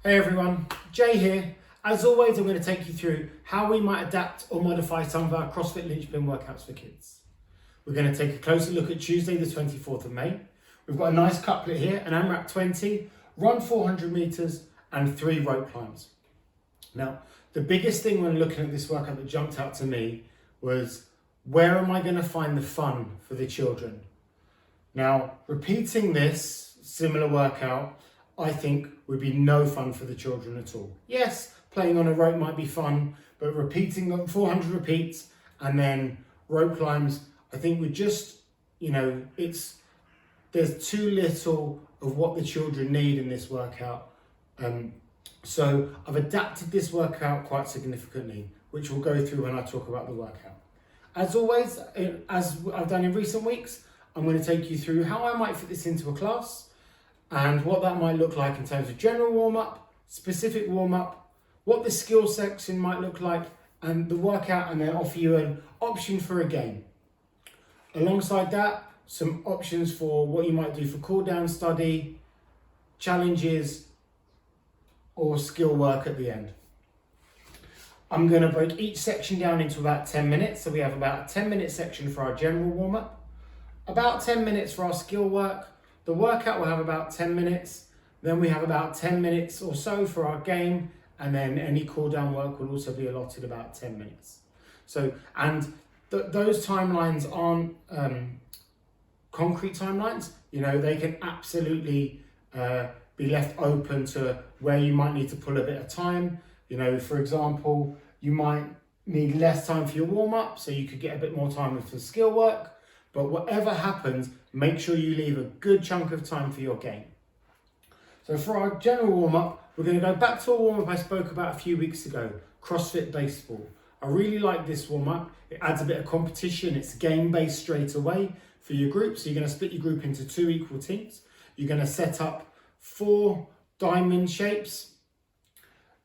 Hey everyone, Jay here. As always, I'm going to take you through how we might adapt or modify some of our CrossFit linchpin workouts for kids. We're going to take a closer look at Tuesday the 24th of May. We've got a nice couplet here, an Amrap 20, run 400 meters and 3 rope climbs. Now, the biggest thing when looking at this workout that jumped out to me was, where am I going to find the fun for the children? Now, repeating this similar workout, I think would be no fun for the children at all. Yes, playing on a rope might be fun, but repeating them 400 repeats and then rope climbs, I think we just, there's too little of what the children need in this workout. So I've adapted this workout quite significantly, which we'll go through when I talk about the workout. As always, as I've done in recent weeks, I'm going to take you through how I might fit this into a class and what that might look like in terms of general warm-up, specific warm-up, what the skill section might look like, and the workout, and then offer you an option for a game. Alongside that, some options for what you might do for cool-down study, challenges, or skill work at the end. I'm going to break each section down into about 10 minutes. So we have about a 10-minute section for our general warm-up, about 10 minutes for our skill work. The workout will have about 10 minutes. Then we have about 10 minutes or so for our game. And then any cool down work will also be allotted about 10 minutes. So, and those timelines aren't concrete timelines. They can absolutely be left open to where you might need to pull a bit of time. For example, you might need less time for your warm up, so you could get a bit more time with the skill work. But whatever happens, make sure you leave a good chunk of time for your game. So for our general warm-up, we're going to go back to a warm-up I spoke about a few weeks ago, CrossFit baseball. I really like this warm-up. It adds a bit of competition. It's game-based straight away for your group. So you're going to split your group into 2 equal teams. You're going to set up 4 diamond shapes.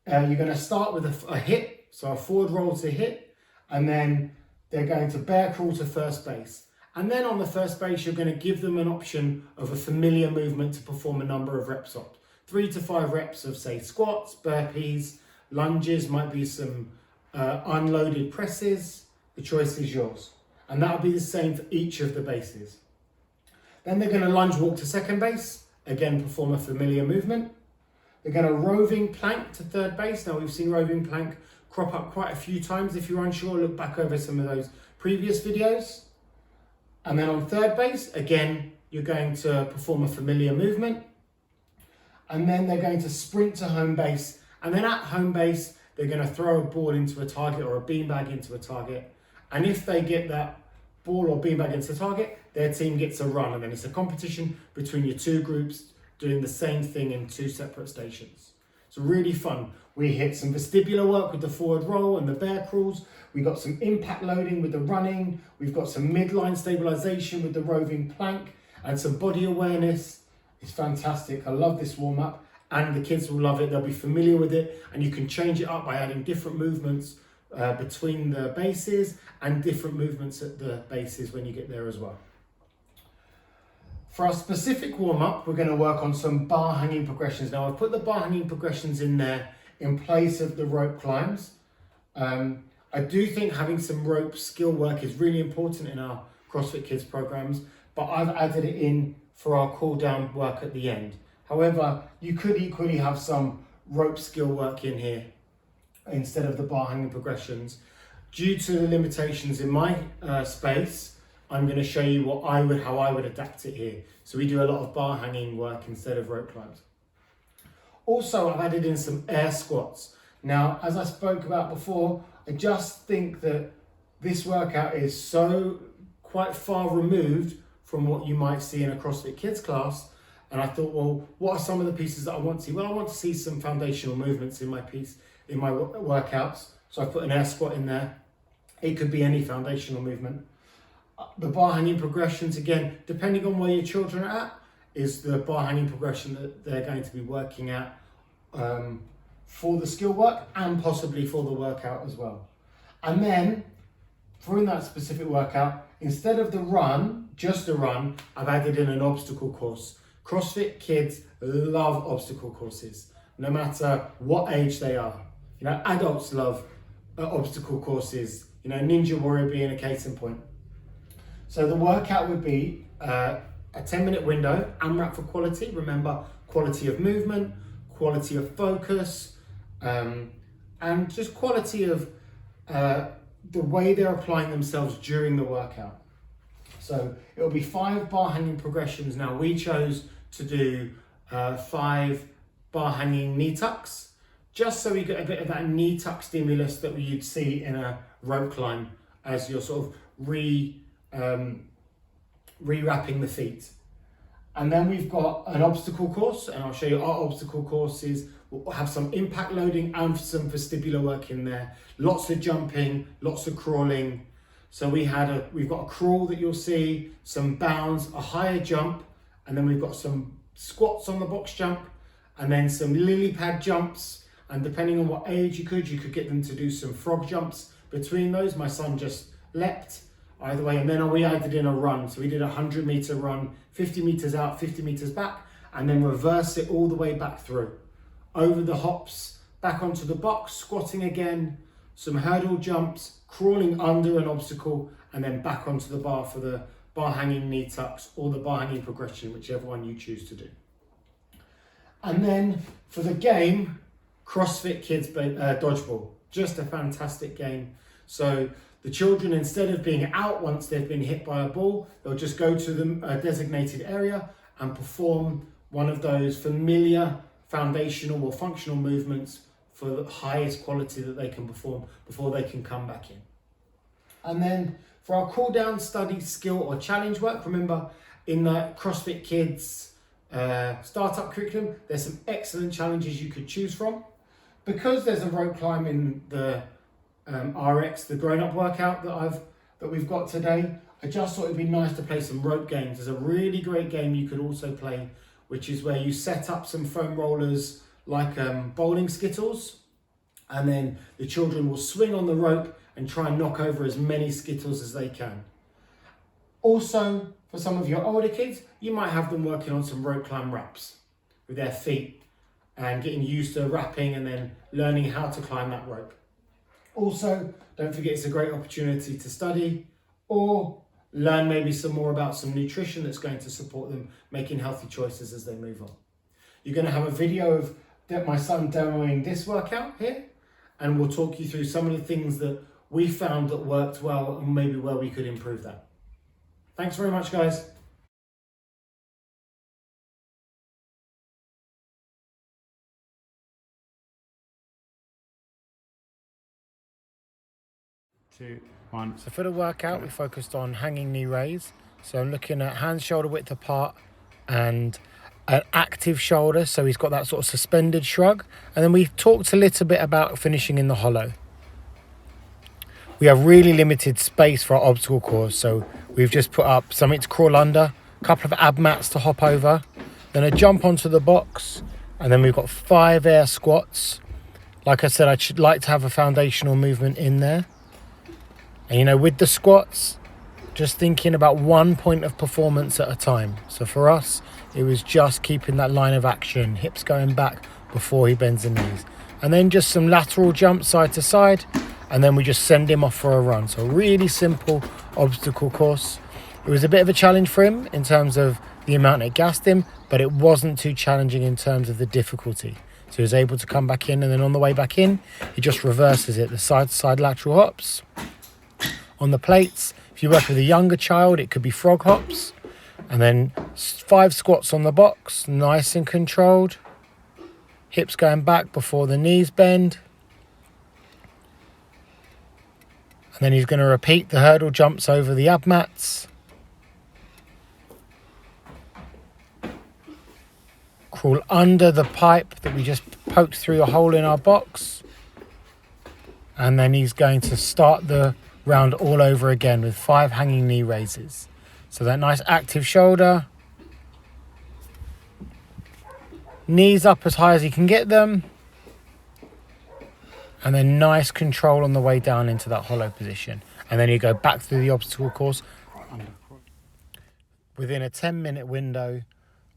You're going to start with a hit, so a forward roll to hit, and then they're going to bear crawl to first base. And then on the first base, you're going to give them an option of a familiar movement to perform a number of reps of. 3 to 5 reps of, say, squats, burpees, lunges, might be some unloaded presses. The choice is yours. And that'll be the same for each of the bases. Then they're going to lunge walk to second base. Again, perform a familiar movement. They're going to roving plank to third base. Now, we've seen roving plank crop up quite a few times. If you're unsure, look back over some of those previous videos. And then on third base, again, you're going to perform a familiar movement. And then they're going to sprint to home base. And then at home base, they're going to throw a ball into a target or a beanbag into a target. And if they get that ball or beanbag into the target, their team gets a run. And then it's a competition between your 2 groups doing the same thing in 2 separate stations. It's really fun. We hit some vestibular work with the forward roll and the bear crawls. We got some impact loading with the running. We've got some midline stabilization with the roving plank and some body awareness. It's fantastic. I love this warm up, and the kids will love it. They'll be familiar with it, and you can change it up by adding different movements between the bases and different movements at the bases when you get there as well. For our specific warm-up, we're going to work on some bar hanging progressions. Now, I've put the bar hanging progressions in there in place of the rope climbs. I do think having some rope skill work is really important in our CrossFit Kids programs, but I've added it in for our cool down work at the end. However, you could equally have some rope skill work in here instead of the bar hanging progressions. Due to the limitations in my space, I'm going to show you how I would adapt it here. So we do a lot of bar hanging work instead of rope climbs. Also, I've added in some air squats. Now, as I spoke about before, I just think that this workout is so quite far removed from what you might see in a CrossFit Kids class. And I thought, well, what are some of the pieces that I want to see? Well, I want to see some foundational movements in my workouts. So I put an air squat in there. It could be any foundational movement. The bar hanging progressions, again, depending on where your children are at, is the bar hanging progression that they're going to be working at for the skill work and possibly for the workout as well. And then, for that specific workout, instead of the run, just a run, I've added in an obstacle course. CrossFit Kids love obstacle courses. no matter what age they are. You know, adults love obstacle courses, you know, Ninja Warrior being a case in point. So the workout would be a 10-minute window, Amrap for quality. Remember, quality of movement, quality of focus, and just quality of the way they're applying themselves during the workout. So it'll be 5 bar hanging progressions. Now we chose to do 5 bar hanging knee tucks, just so we get a bit of that knee tuck stimulus that you'd see in a rope climb as you're sort of re-wrapping the feet. And then we've got an obstacle course, and I'll show you our obstacle courses. We'll have some impact loading and some vestibular work in there. Lots of jumping, lots of crawling. So we've got a crawl that you'll see, some bounds, a higher jump, and then we've got some squats on the box jump, and then some lily pad jumps. And depending on what age you could get them to do some frog jumps between those. My son just leapt either way, and then we added in a run. So we did a 100-meter run, 50 meters out, 50 meters back, and then reverse it all the way back through. Over the hops, back onto the box, squatting again, some hurdle jumps, crawling under an obstacle, and then back onto the bar for the bar hanging knee tucks or the bar hanging progression, whichever one you choose to do. And then for the game, Crossfit Kids Dodgeball. Just a fantastic game. So the children, instead of being out once they've been hit by a ball, they'll just go to the designated area and perform one of those familiar foundational or functional movements for the highest quality that they can perform before they can come back in. And then for our cool down, study, skill or challenge work, remember in the CrossFit Kids startup curriculum, there's some excellent challenges you could choose from. Because there's a rope climb in the RX, the grown-up workout that we've got today, I just thought it'd be nice to play some rope games. There's a really great game you could also play, which is where you set up some foam rollers like bowling skittles, and then the children will swing on the rope and try and knock over as many skittles as they can. Also, for some of your older kids, you might have them working on some rope climb wraps with their feet and getting used to wrapping and then learning how to climb that rope. Also, don't forget it's a great opportunity to study or learn maybe some more about some nutrition that's going to support them making healthy choices as they move on. You're going to have a video of my son demoing this workout here, and we'll talk you through some of the things that we found that worked well and maybe where we could improve that. Thanks very much, guys. Two, one. So for the workout, we focused on hanging knee raise. So I'm looking at hands shoulder width apart and an active shoulder. So he's got that sort of suspended shrug. And then we talked a little bit about finishing in the hollow. We have really limited space for our obstacle course. So we've just put up something to crawl under, a couple of ab mats to hop over, then a jump onto the box. And then we've got 5 air squats. Like I said, I should like to have a foundational movement in there. And you know, with the squats, just thinking about one point of performance at a time. So for us, it was just keeping that line of action, hips going back before he bends the knees. And then just some lateral jumps side to side, and then we just send him off for a run. So really simple obstacle course. It was a bit of a challenge for him in terms of the amount it gassed him, but it wasn't too challenging in terms of the difficulty. So he was able to come back in, and then on the way back in, he just reverses it, the side to side lateral hops. On the plates, if you work with a younger child, it could be frog hops. And then 5 squats on the box, nice and controlled. Hips going back before the knees bend. And then he's going to repeat the hurdle jumps over the ab mats. Crawl under the pipe that we just poked through a hole in our box. And then he's going to start the round all over again with 5 hanging knee raises. So that nice active shoulder, knees up as high as you can get them, and then nice control on the way down into that hollow position. And then you go back through the obstacle course within a 10-minute window.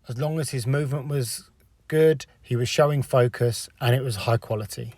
As long as his movement was good, he was showing focus, and it was high quality.